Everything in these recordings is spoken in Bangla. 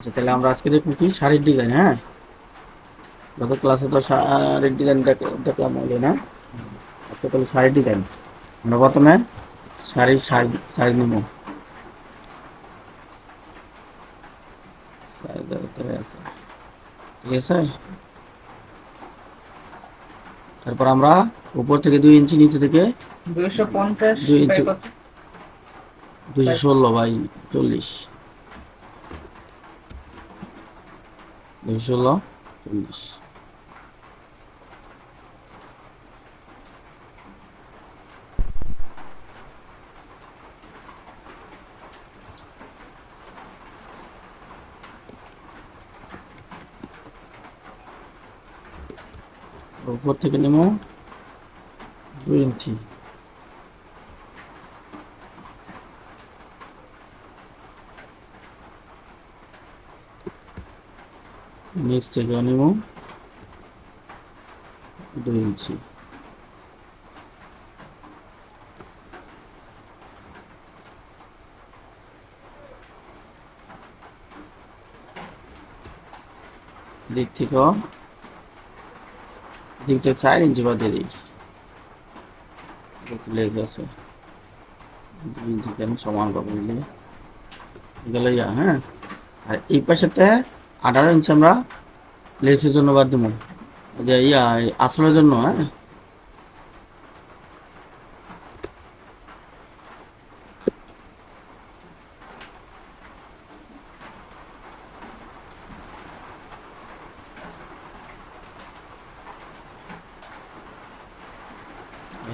আচ্ছা, তাহলে আমরা আজকে দেখবো কি শাড়ির ডিজাইন। হ্যাঁ, গত ক্লাসে তো শাড়ির ডিজাইন দেখলাম হলো না। আচ্ছা, তাহলে শাড়ির ডিজাইন আমরা প্রথমে শাড়ির সাইজ সাইজ নেব। সাইজ আছে, ঠিক আছে। তারপর আমরা উপর থেকে 2 ইঞ্চি, নিচে থেকে 250 দুই বাই ইঞ্চি কত? 216/40, 216/40। উপর থেকে নেব 2 ইঞ্চি, নিচ থেকে নেব 2 ইঞ্চি। দিক থেকে 4 ইঞ্চি বাদ দিয়ে দিই, লেজ আছে 2 ইঞ্চি, আমি সমান পাবো নিলে গেল ইয়া। হ্যাঁ, আর এই পাশেতে 18 ইঞ্চি আমরা লেসের জন্য বাদ দেবো, যে ইয়া আসলের জন্য। হ্যাঁ,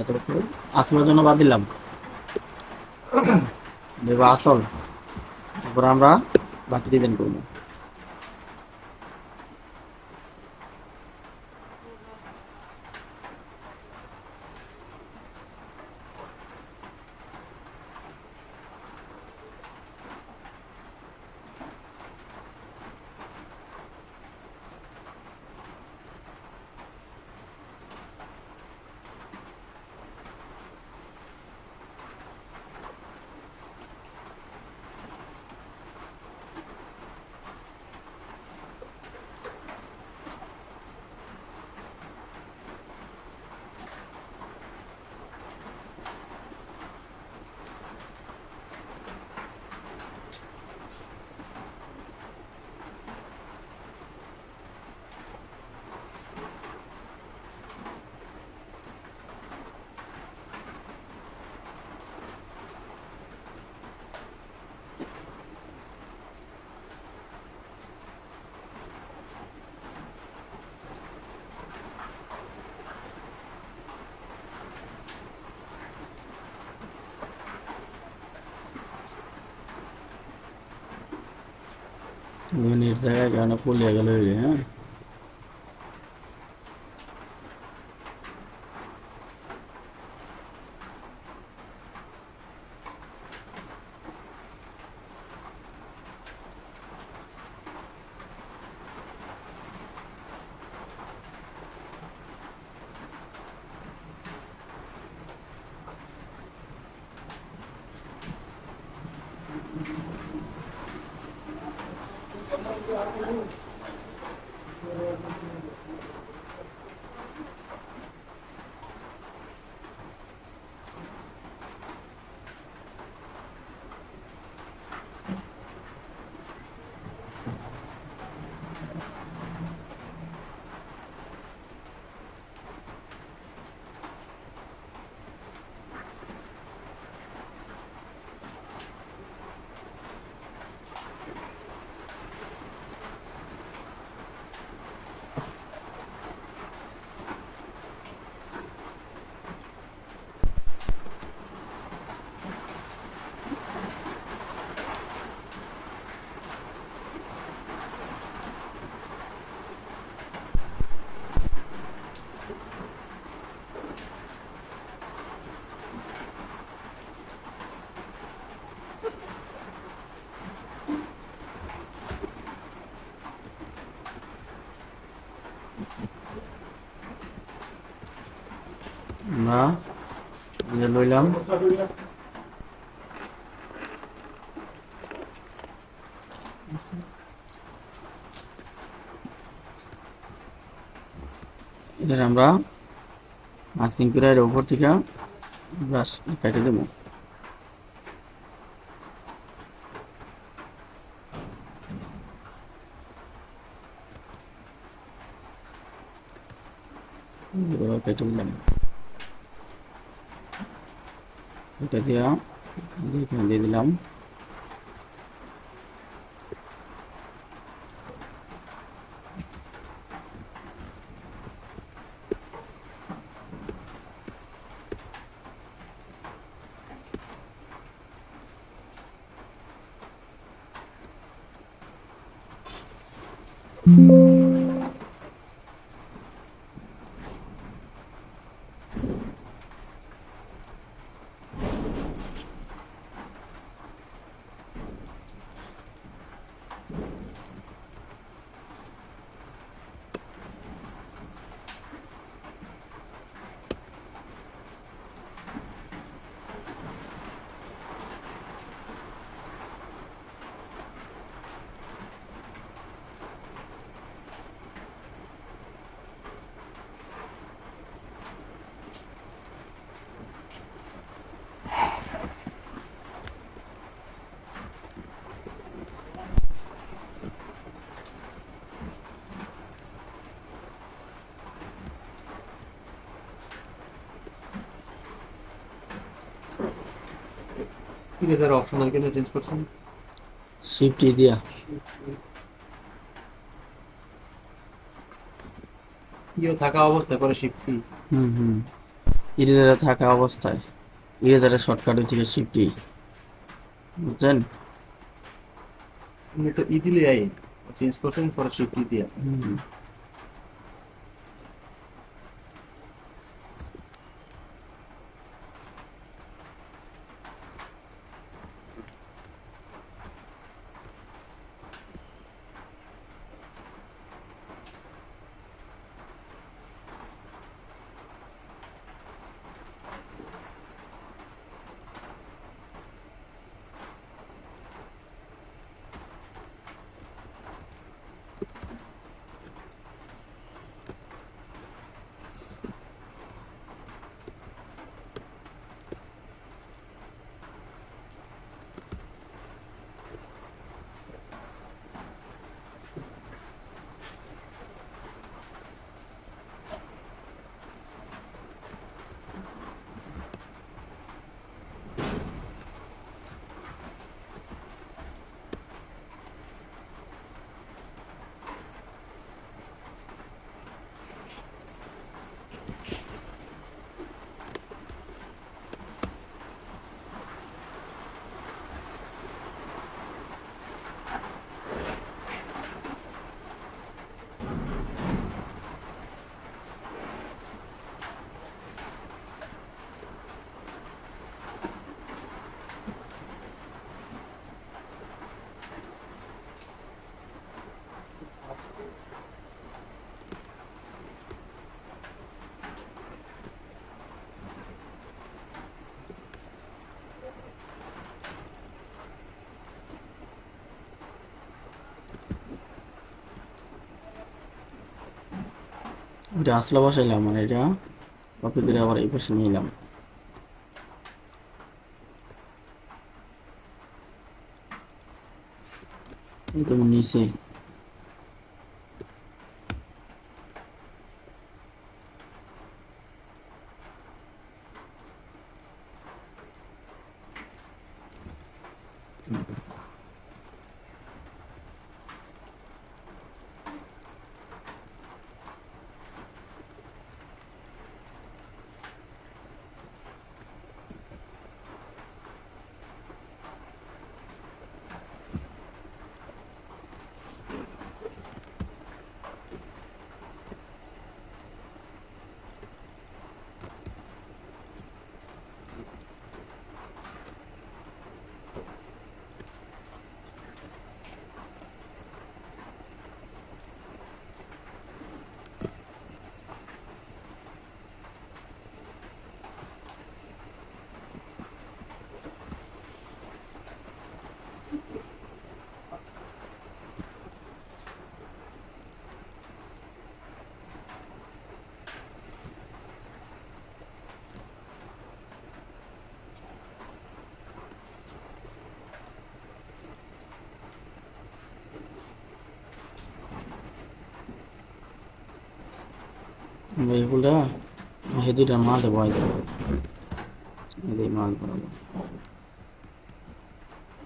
এতটুকু আসলের জন্য বাদ দিলাম, দেবো আসল। তারপর আমরা বাকি ডিজাইন করবো। নিচ জায়গায় কেন ফুলিয়ে গেল। হ্যাঁ, আমরা লইলাম এটা আমরা মার্কিং করে এর উপর থেকে ব্রাশ কেটে দেবো। কেটে দিলাম, এটা দিয়া এখানে দিয়ে দিলাম। ইরেজার অপশনাল কেন চেঞ্জ করছেন? শিফট দিয়া ইও থাকা অবস্থায় পরে শিফট কি? ইরেজারে থাকা অবস্থায় ইরেজারের শর্টকাট হচ্ছে শিফট ই, বুঝছেন? আপনি তো ই দিলে আই চেঞ্জ করছেন পরে শিফট ই দিয়া। ওটা আসলে বসাইলাম, মানে এটা কপি করে আবার এই পাশে নিলাম। এই তো নিচে আমরা এগুলা দুইটার মাঝে বয় দেবো, এই মাছ বরাবর।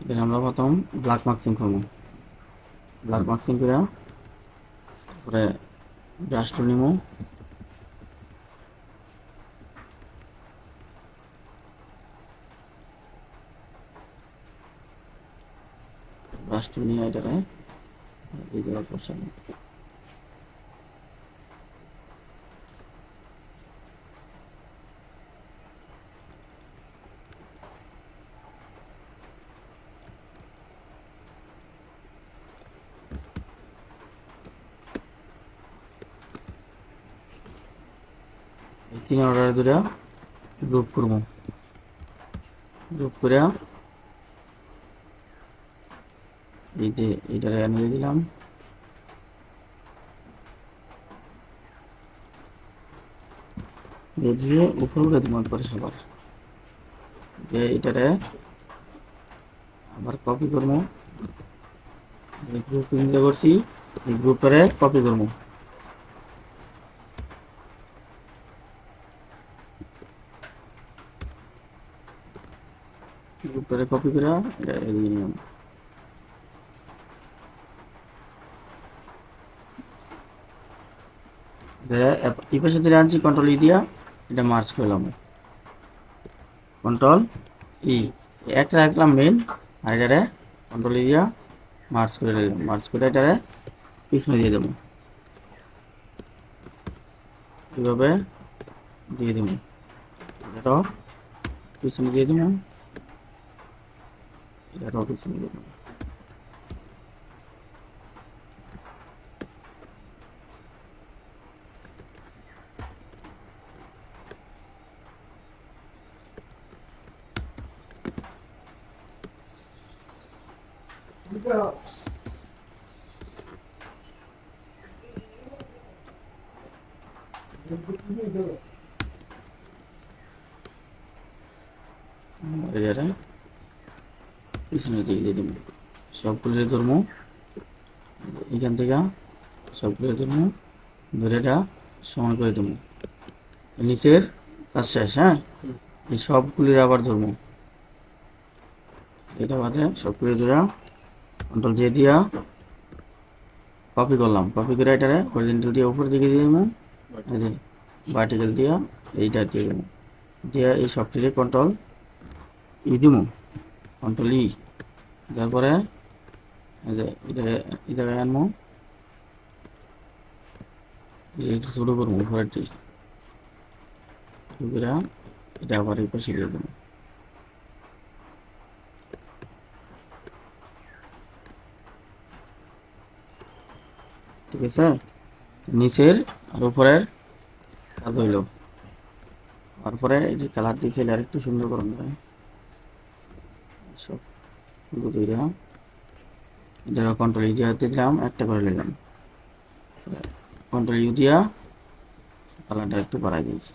এটা আমরা প্রথম ব্ল্যাক মার্কসিং করবো। ব্ল্যাক মার্কসিং করে তারপরে ব্রাশটা নিব, ব্রাশটা নিয়ে এটাকে এই জায়গায় বসাবো। এই তিন অর্ডার দুটা গ্রুপ করবো, গ্রুপ করে এইটা নিয়ে দিলাম। দিয়ে উপরে উঠে দিব একবারে সবার, যে এটারে আবার কপি করবো। গ্রুপ ইনটা করছি, এই গ্রুপটারে কপি করবো। গ্রুপটারে কপি করে এটা এদিকে নিলাম। এই পাশে ধরে আনছি, কন্ট্রোল ই দিয়া এটা মার্চ করলাম, কন্ট্রোল ই। একটা রাখলাম মেন, আর এটারে কন্ট্রোল ই দিয়া মার্চ করে দিলাম। মার্চ করে এটারে পিছনে দিয়ে দেবো, এইভাবে দিয়ে দেবো। এটাও পিছনে দিয়ে দেবো, এটাও পিছনে দিয়ে দেবো। এটারে পিছনে দিয়ে দিয়ে দেবো, সবগুলো ধরবো এখান থেকে, সবগুলো ধরবো ধরে এটা সমান করে দেবো। নিচের কাজ শেষ। হ্যাঁ, এই সবগুলির আবার ধরবো, এটা বাদে সবগুলি ধরে কন্ট্রোল জে দিয়া কপি করলাম। কপি করে এটারে হরিজন্টাল দিয়ে উপর দিকে দিয়ে দেবো, ভার্টিক্যাল দিয়া এইটা দিয়ে দেবো। দিয়ে এই সবটিকে কন্ট্রোল ই দিব, কন্ট্রোল ই তারপরে এটাকে আনবো, একটু ছোটো করবো উপরেরটি, এটা আবার এই পাশে দিয়ে দেবো। ঠিক আছে, নিচের আর উপরের কাজ হইল। তারপরে এই যে কালার দিয়েছিল আর একটু সুন্দর করুন যায় সব দুইটা, এটা কন্ট্রোল ই দিয়া দিলাম, একটা করে নিলাম। কন্ট্রোল ইউ দিয়া কালারটা একটু বাড়াই দিয়েছি।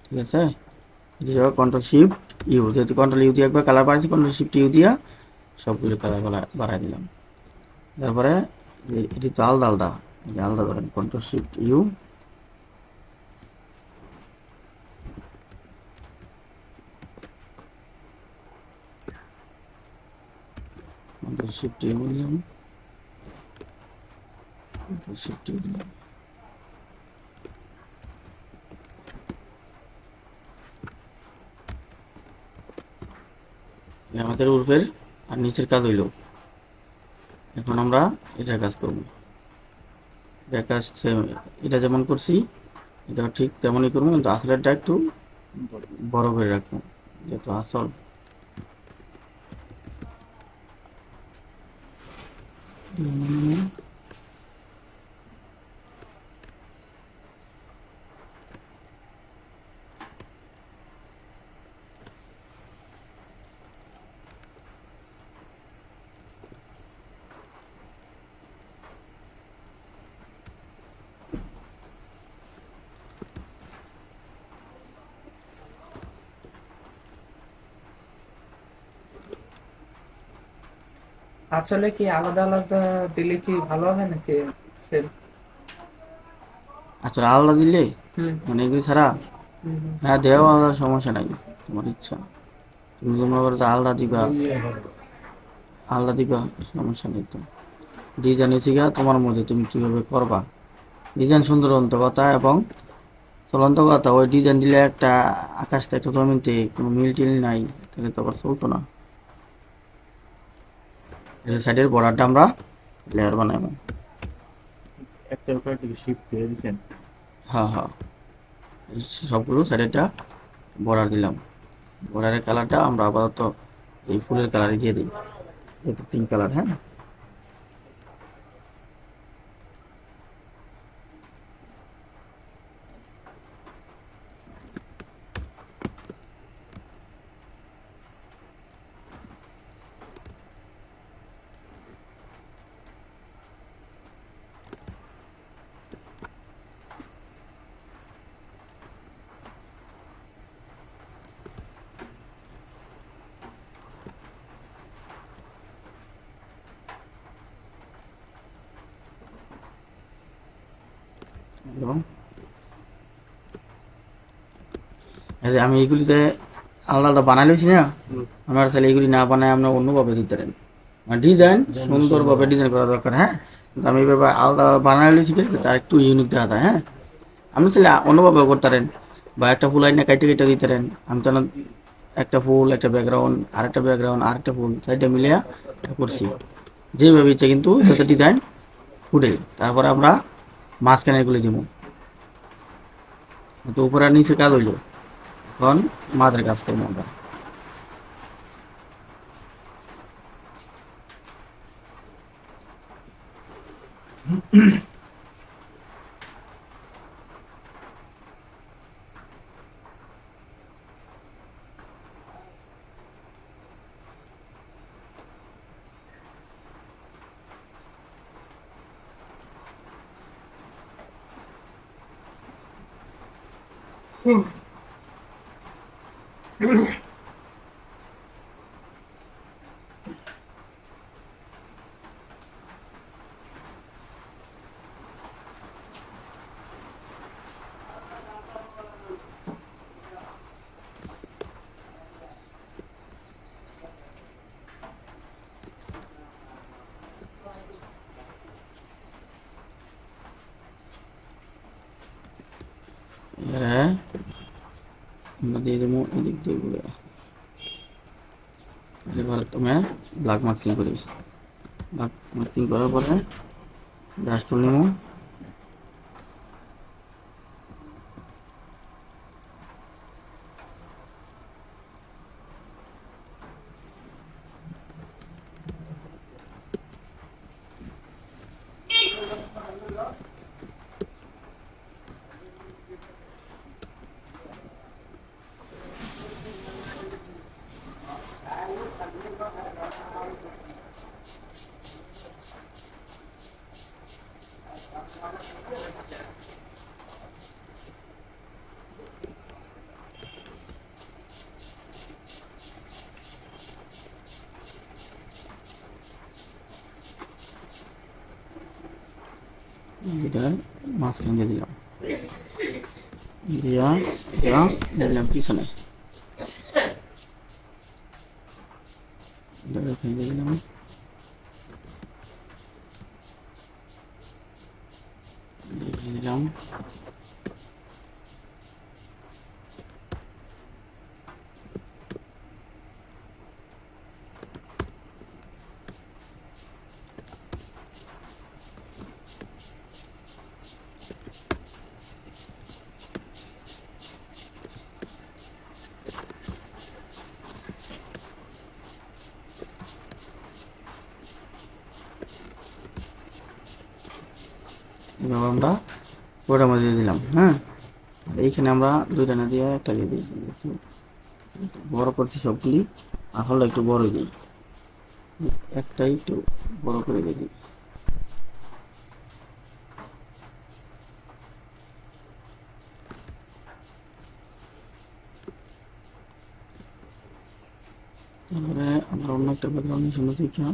ঠিক আছে, এটা কন্ট্রোল শিফট ইউ, যেহেতু কন্ট্রোল ইউ দিয়ে একবার কালার বাড়াচ্ছি, কন্ট্রোল শিফট ইউ দিয়া সবগুলো কালার বাড়াই দিলাম। তারপরে এটি তো আলাদা আলাদা, আলাদা ধরেন control shift U, control shift U দিলাম, কন্ট্রোল শিফট ইউ দিলাম। আমাদের উপরের আর নিচের কাজ হইল। এখন আমরা এটার কাজ করব, এটার কাজ এটা যেমন করছি এটা ঠিক তেমনই করবো, কিন্তু আসলেরটা একটু বড় করে রাখবো, যেহেতু আসল। আসলে কি আলাদা আলাদা দিলে কি ভালো হবে নাকি সেম? আসলে আলাদা দিলে হুম মানে এগুলি ছাড়া হুম হ্যাঁ দেওয়া আলাদা সমস্যা নাই, তোমার ইচ্ছা। তুমি মনে করো যে আলাদা দিবা, আলাদা দিবা, সমস্যা নেই তো। ডিজাইন হচ্ছে গিয়া তোমার মধ্যে তুমি কীভাবে করবা। ডিজাইন সুন্দর অন্ত কথা এবং চলন্ত কথা, ওই ডিজাইন দিলে একটা আকাশটা একটা জমিনতে কোনো মিল টিল নাই, তাহলে তো আবার চলতো না। এই সাইডের বর্ডারটা আমরা লেয়ার বানাবো। একটার উপর একটা শিফট দিয়ে দিচ্ছেন। হ্যাঁ হ্যাঁ, এই সবগুলো সাইডেরটা বর্ডার দিলাম। বর্ডারের কালারটা আমরা আপাতত এই ফুলের কালারই দিয়ে দিই, যেহেতু পিঙ্ক কালার। হ্যাঁ, এবং এই যে আমি এইগুলিতে আলাদা আলাদা বানাই লইছি না, আমরা তাহলে এইগুলি না বানায় আমরা অন্যভাবে দিতে পারেন। মানে ডিজাইন সুন্দরভাবে ডিজাইন করা দরকার। হ্যাঁ, কিন্তু আমি এইভাবে আলাদা বানাই লইছি কিন্তু তার একটু ইউনিক দেখা যায়। হ্যাঁ, আমি তাহলে অন্যভাবে করতে পারেন, বা একটা ফুল আইনে কাইটে কেটে দিতে পারেন। আমি তো একটা ফুল, একটা ব্যাকগ্রাউন্ড, আরেকটা ব্যাকগ্রাউন্ড, আরেকটা ফুল, চারটা মিলিয়ে এটা করছি যেভাবে ইচ্ছে, কিন্তু যত ডিজাইন ফুটে তারপরে আমরা মাঝখানে এগুলি দিব। তো উপরে আর নিচে কাজ হইলো, এখন মাদের কাজ করবো আমরা। এবারে আমরা দিয়ে দেবো এদিক দিয়ে ঘুরে। এবার তুমি ব্ল্যাক মার্কিং করি, ব্ল্যাক মার্কিং করার পরে ব্রাশ টুল নেবো। এটার মাঝখানে দিয়ে দিলাম, দিয়া দিয়া দিয়ে দিলাম পিছনে, এটা এখানে দিয়ে দিলাম। দিয়ে দিলাম এবার আমরা ওটার মধ্যে দিয়ে দিলাম। হ্যাঁ, আর এইখানে আমরা দুইটা না দিয়ে একটা দিয়ে দিই, একটু বড় করছি সবগুলি, আসলে একটু বড় দিই, একটাই একটু বড় করে দিই। তারপরে আমরা অন্য একটা ব্যাকগ্রাউন্ডের সুন্দর দিকে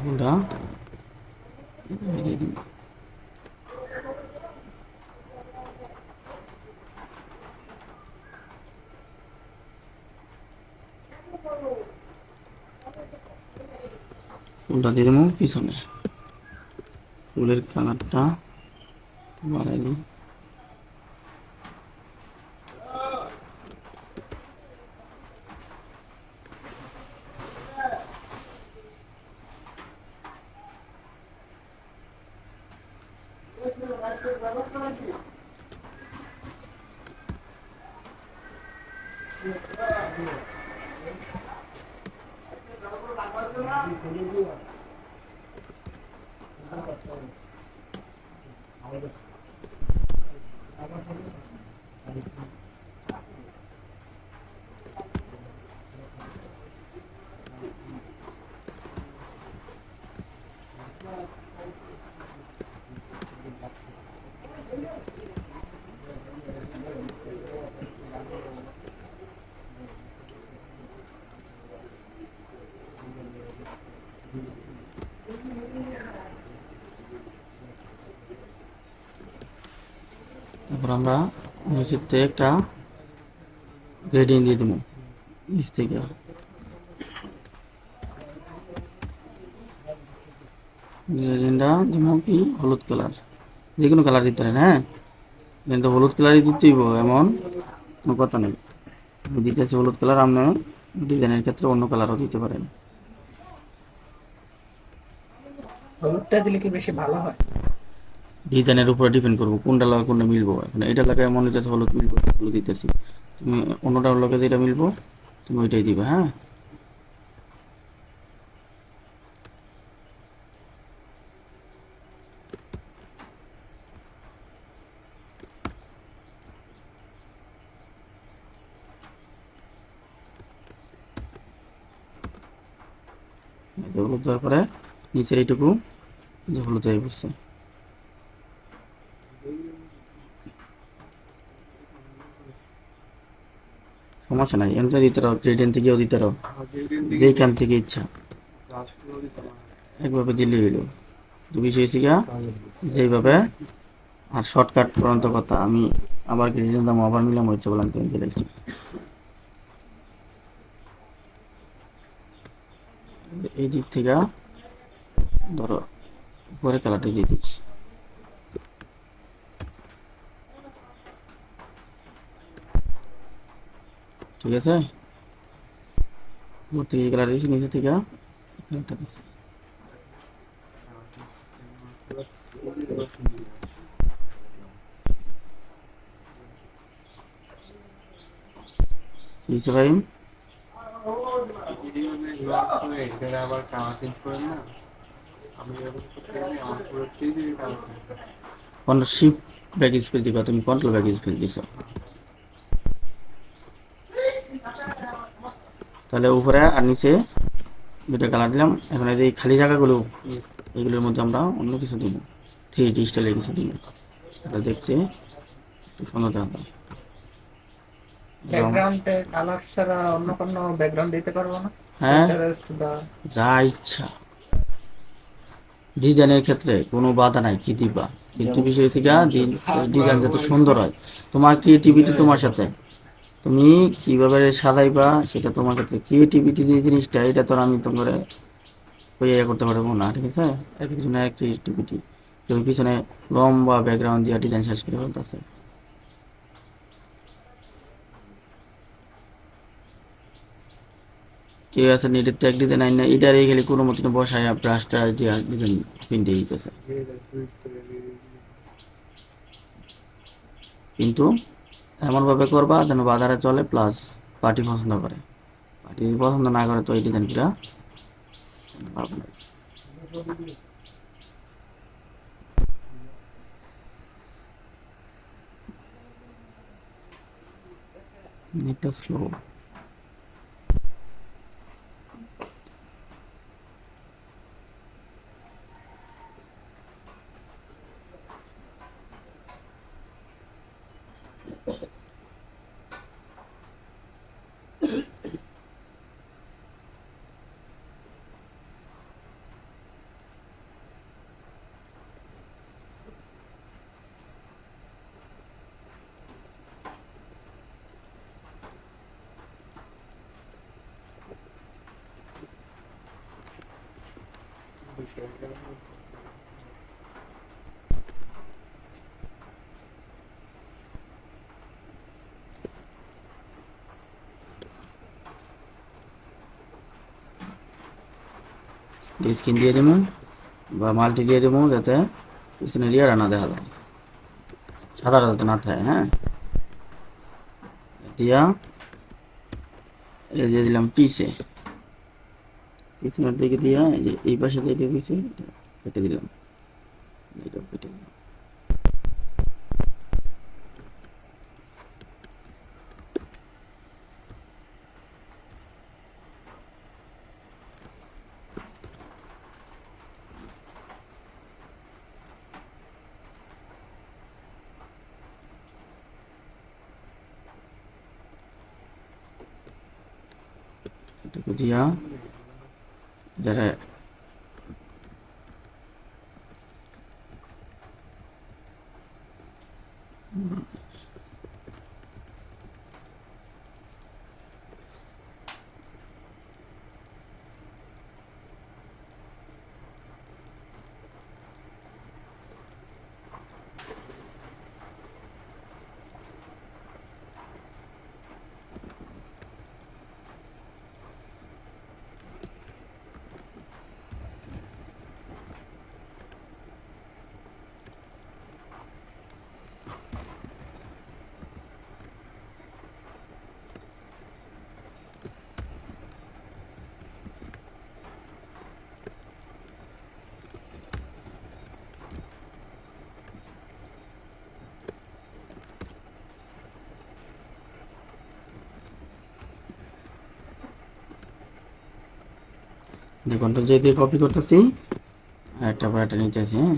ফুলটা দিয়ে দিব। ফুলটা দিয়ে দেবো পিছনে, ফুলের কালারটা বাড়াই দিই। তারপর আমরা নিচের থেকে একটা গ্রেডিং দিয়ে দেবো নিচ থেকে। গ্রেডিংটা দেবো কি হলুদ কালার, যে কোনো কালার দিতে পারেন। হ্যাঁ, কিন্তু হলুদ কালারই দিতেই এমন কোনো কথা নেই। আমি দিতেছি হলুদ কালার, আপনি ডিজাইনের ক্ষেত্রে অন্য কালারও দিতে পারেন। হলুদটা দিলে কি বেশি ভালো হয়? ডিজাইনের উপরে ডিপেন্ড করবো কোনটা লাগে কোনটা মিলবো। এখন এটা লাগে মনে হইতেছে হলুদ মিলবো, হলুদ দিতেছি। তুমি অন্যটার লগে যেটা মিলবো তুমি ওইটাই দিবে। হ্যাঁ, হলুদ দেওয়ার পরে নিচের এইটুকু যে হলুদ হয়ে পড়ছে। সমস্যা নাই, এমনি দিতে রাও, গ্রেডিয়েন্ট থেকেও দিতে রাও, যেইখান থেকে ইচ্ছা একভাবে দিলে হইল। তো বিষয় হচ্ছে গিয়া যেইভাবে, আর শর্টকাট করার তো কথা, আমি আবার গ্রেডিয়েন্ট দাম আবার মিলাম হচ্ছে বললাম তুমি দিলাইছি। এই দিক থেকে ধরো উপরে কালারটা দিয়ে দিচ্ছি। ঠিক আছে, উপর থেকে কালার দিয়েছি, নিচে থেকে কালারটা দিচ্ছি। ঠিক আছে ভাই, আবার কালার চেঞ্জ করেন না, আমি এরকম করতে গেলে আমার পুরো TV colour shift back space দিবা, তুমি কন্ট্রোল ব্যাক স্পেস দিছো। তাহলে উপরে আর নিচে দুটো কালার দিলাম। এখন এই যে খালি জায়গাগুলো, এগুলোর মধ্যে আমরা অন্য কিছু দিব, 3D স্টাইলের কিছু দিব, এটা দেখতে একটু সুন্দর দেখাবে। ব্যাকগ্রাউন্ডে কালার ছাড়া অন্য কোনো ব্যাকগ্রাউন্ড দিতে পারবো না? হ্যাঁ, Pinterest বা যা ইচ্ছা, ডিজাইনের ক্ষেত্রে কোনো বাধা নাই, কি দিবা। কিন্তু বিষয় থেকে ডিজাইন যাতে সুন্দর হয়, তোমার ক্রিয়েটিভিটি তোমার সাথে, তুমি কিভাবে সাজাইবা সেটা তোমার ক্ষেত্রে। ক্রিয়েটিভিটি যে জিনিসটা, এটা তো আর আমি তোমার ইয়ে করতে পারবো না। ঠিক আছে, এক একজনের এক ক্রিয়েটিভিটি। কেউ পিছনে লম্বা ব্যাকগ্রাউন্ড দিয়ে ডিজাইন শেষ করে ফেলতেছে। কেউ আছে নেটের ট্যাগ ডিজাইন আইন না, এটার এই গেলে কোনো মতো বসায় ব্রাশ ট্রাশ দিয়ে ডিজাইন পিনতে দিতেছে। কিন্তু এমনভাবে করবা যেন বাজারে চলে, প্লাস পার্টি পছন্দ করে। পার্টি যদি পছন্দ না করে তো এই ডিজাইনটা লাভ নাই। নেটটা স্লো। স্ক্রিন দিয়ে দেবো বা মাল্টি দিয়ে দেবো যাতে পিছনে রিয়ার না দেখা যায়, সাদা যাতে না থাকে। হ্যাঁ, দিয়া এই দিয়ে দিলাম পিছনের দিকে দিয়া এই যে এই পাশে যেটা পিছে কেটে দিলাম, এটা কেটে দিলাম। এটুকু দিয়া যারা কন্ট্রোল জে দিয়ে কপি করতেছি, আর একটা পর একটা নিতে আসি। হ্যাঁ,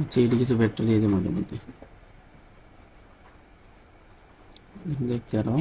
আচ্ছা, এটি কিছু ভেক্টর দিয়ে দেবো মোটামুটি দেখতে আরো।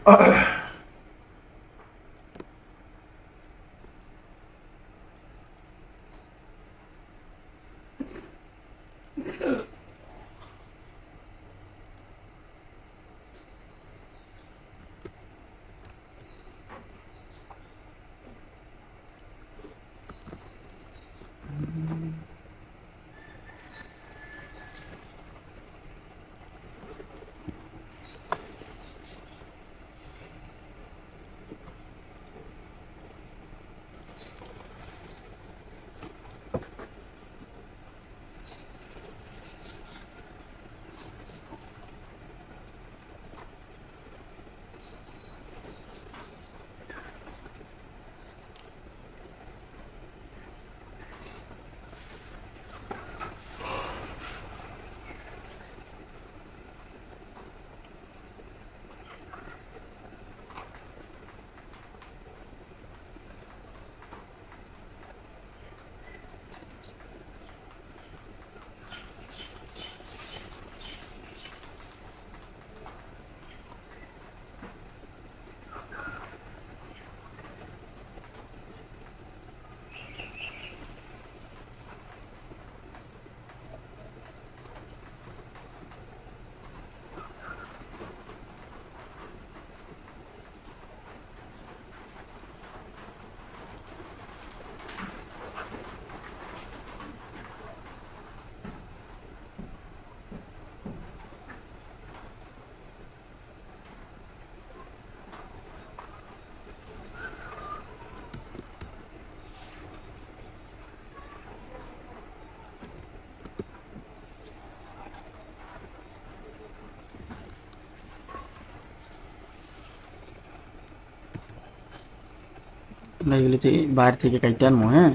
আমরা এগুলিতে বাইরে থেকে কাইটে আনবো, হ্যাঁ।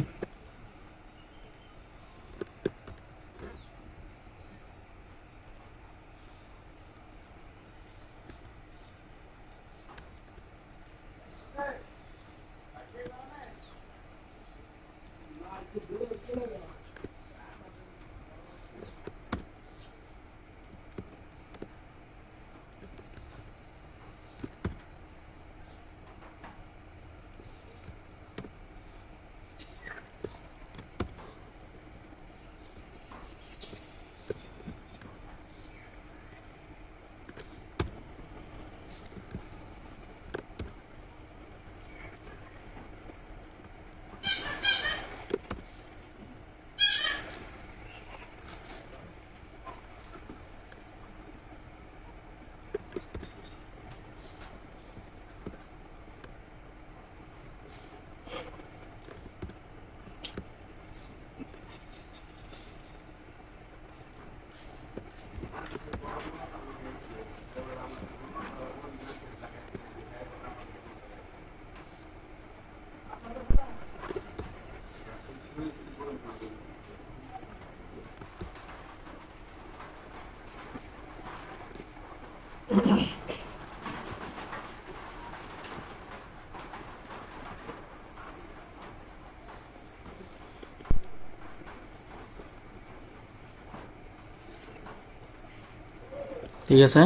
ঠিক আছে,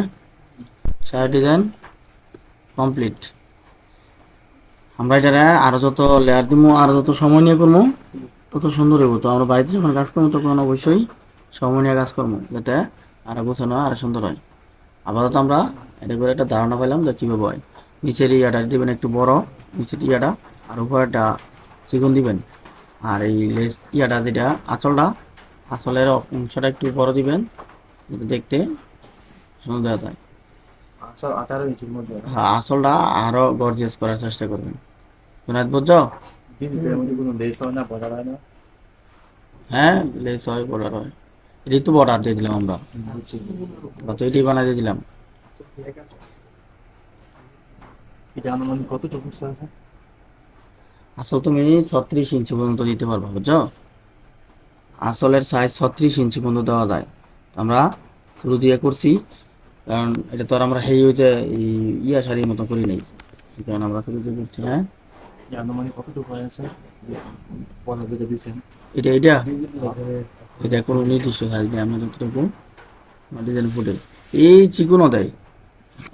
শাড়ি ডিজাইন কমপ্লিট। আমরা এটা আরো যত লেয়ার দিব, আরো যত সময় নিয়ে করবো তত সুন্দর হইব। তো আমরা বাড়িতে যখন কাজ করবো তখন অবশ্যই সময় নিয়ে কাজ করবো, যাতে আরো গোছানো আরো সুন্দর হয়। আপাতত আমরা এটা করে একটা ধারণা পেলাম যে কীভাবে হয়। নিচের ইয়াটা দিবেন একটু বড়, নিচের ইয়াটা, আর উপরেরটা চিকন দিবেন। আর এই লেস ইয়াটা যেটা আঁচলটা, আঁচলের অংশটা একটু বড় দিবেন, যাতে দেখতে সুন্দর দেখা যায়। আচ্ছা 18 ইঞ্চির মধ্যে হ্যাঁ, আঁচলটা আরো গর্জিয়াস করার চেষ্টা করবেন। শোনাত বুঝছো? ডিজিটালের মধ্যে কোনো লেস হয় না, বর্ডার হয় না। হ্যাঁ, লেস হয়, বর্ডার হয়। এটাই তো বর্ডার দিয়ে দিলাম আমরা, তো এটাই বানাই দিয়ে দিলাম। এটা আনুমানিক কতটুকু আছে? আসল তুমি 36 ইঞ্চি পর্যন্ত দিতে পারবো, বুঝছো? আসলের সাইজ 36 ইঞ্চি পর্যন্ত দেওয়া যায়। আমরা শুরু দিয়ে করছি, কারণ এটা তো আর আমরা হেই হইতে ইয়া শাড়ির মতো করি নাই, কারণ আমরা শুরু দিয়ে করছি। হ্যাঁ, আনুমানিক কতটুকু আছে পড়া যেটা দিচ্ছেন? এটা এটা এটা কোনো নির্দিষ্ট সাইজ নেই, আমরা যতটুকু ডিজাইন ফুটে এই চিকনও দেয়,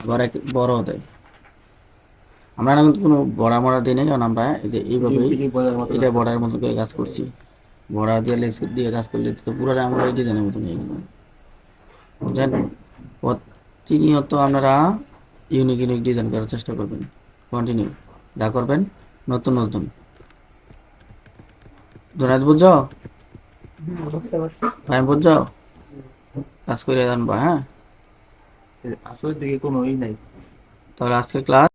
আবার এক বড়ও দেয়। আমরা না কিন্তু কোনো বড়া মরা দিই নাই, কারণ আমরা এই যে এইভাবেই এই বলার মতো এটা বড়ার মতো করে কাজ করছি। বড়া দিয়ে লেস দিয়ে কাজ করলে তো পুরোটা আমরা এই ডিজাইনের মতো নিয়ে গেলাম। বুঝলেন? প্রতিনিয়ত আপনারা ইউনিক ইউনিক ডিজাইন করার চেষ্টা করবেন, কন্টিনিউ যা করবেন নতুন নতুন। জোনাদ বুঝছো? বুঝতে পারছি। ভাই বুঝছো? কাজ করে জানবা, হ্যাঁ? আসলে দিকে কোনো ই নাই। তাহলে আজকে ক্লাস